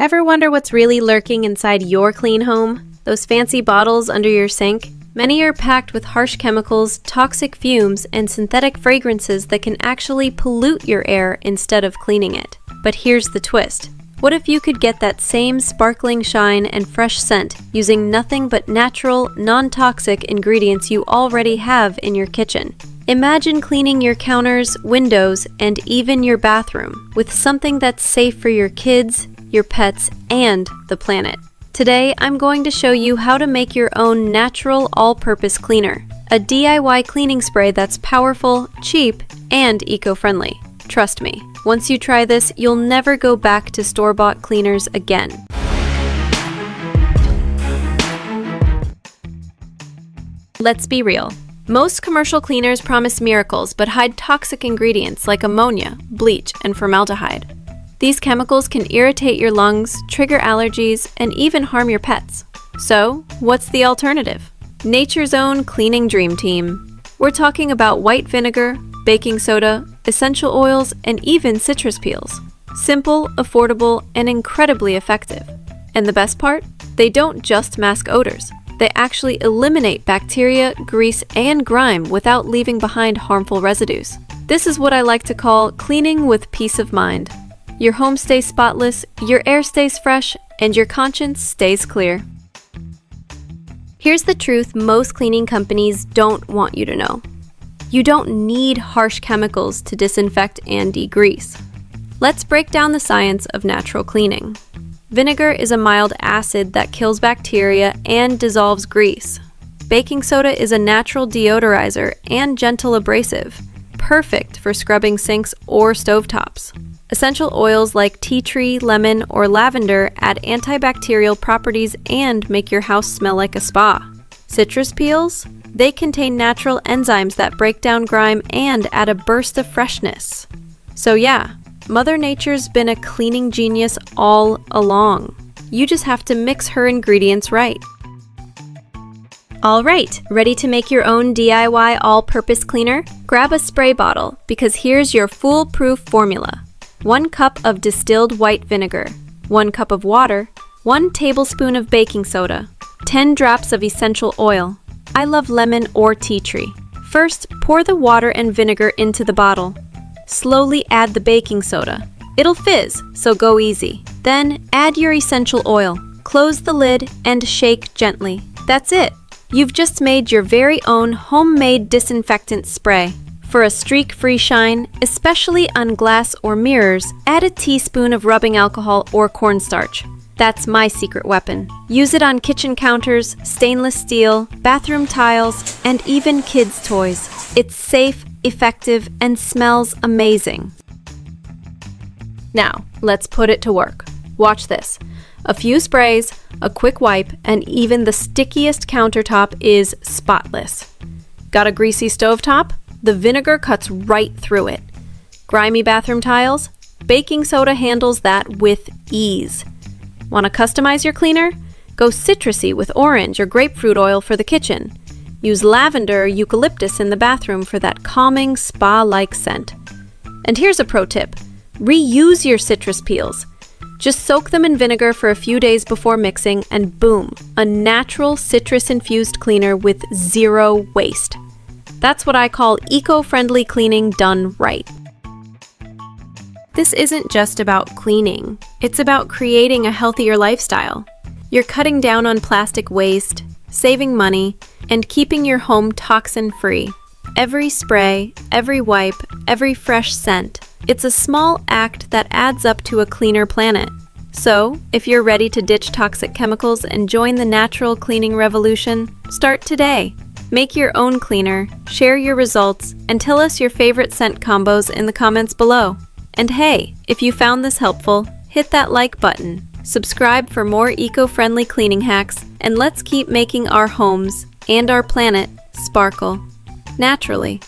Ever wonder what's really lurking inside your clean home? Those fancy bottles under your sink? Many are packed with harsh chemicals, toxic fumes, and synthetic fragrances that can actually pollute your air instead of cleaning it. But here's the twist. What if you could get that same sparkling shine and fresh scent using nothing but natural, non-toxic ingredients you already have in your kitchen? Imagine cleaning your counters, windows, and even your bathroom with something that's safe for your kids, your pets, and the planet. Today, I'm going to show you how to make your own natural all-purpose cleaner, a DIY cleaning spray that's powerful, cheap, and eco-friendly. Trust me, once you try this, you'll never go back to store-bought cleaners again. Let's be real. Most commercial cleaners promise miracles but hide toxic ingredients like ammonia, bleach, and formaldehyde. These chemicals can irritate your lungs, trigger allergies, and even harm your pets. So, what's the alternative? Nature's own cleaning dream team. We're talking about white vinegar, baking soda, essential oils, and even citrus peels. Simple, affordable, and incredibly effective. And the best part? They don't just mask odors. They actually eliminate bacteria, grease, and grime without leaving behind harmful residues. This is what I like to call cleaning with peace of mind. Your home stays spotless, your air stays fresh, and your conscience stays clear. Here's the truth most cleaning companies don't want you to know. You don't need harsh chemicals to disinfect and degrease. Let's break down the science of natural cleaning. Vinegar is a mild acid that kills bacteria and dissolves grease. Baking soda is a natural deodorizer and gentle abrasive, perfect for scrubbing sinks or stovetops. Essential oils like tea tree, lemon, or lavender add antibacterial properties and make your house smell like a spa. Citrus peels? They contain natural enzymes that break down grime and add a burst of freshness. So yeah, Mother Nature's been a cleaning genius all along. You just have to mix her ingredients right. Alright, ready to make your own DIY all-purpose cleaner? Grab a spray bottle, because here's your foolproof formula. 1 cup of distilled white vinegar, 1 cup of water, 1 tablespoon of baking soda, 10 drops of essential oil. I love lemon or tea tree. First, pour the water and vinegar into the bottle. Slowly add the baking soda. It'll fizz, so go easy. Then, add your essential oil. Close the lid and shake gently. That's it. You've just made your very own homemade disinfectant spray. For a streak-free shine, especially on glass or mirrors, add a teaspoon of rubbing alcohol or cornstarch. That's my secret weapon. Use it on kitchen counters, stainless steel, bathroom tiles, and even kids' toys. It's safe, effective, and smells amazing. Now, let's put it to work. Watch this. A few sprays, a quick wipe, and even the stickiest countertop is spotless. Got a greasy stovetop? The vinegar cuts right through it. Grimy bathroom tiles? Baking soda handles that with ease. Want to customize your cleaner? Go citrusy with orange or grapefruit oil for the kitchen. Use lavender or eucalyptus in the bathroom for that calming, spa-like scent. And here's a pro tip. Reuse your citrus peels. Just soak them in vinegar for a few days before mixing and boom, a natural citrus-infused cleaner with zero waste. That's what I call eco-friendly cleaning done right. This isn't just about cleaning. It's about creating a healthier lifestyle. You're cutting down on plastic waste, saving money, and keeping your home toxin-free. Every spray, every wipe, every fresh scent. It's a small act that adds up to a cleaner planet. So, if you're ready to ditch toxic chemicals and join the natural cleaning revolution, start today. Make your own cleaner, share your results, and tell us your favorite scent combos in the comments below. And hey, if you found this helpful, hit that like button, subscribe for more eco-friendly cleaning hacks, and let's keep making our homes and our planet sparkle naturally.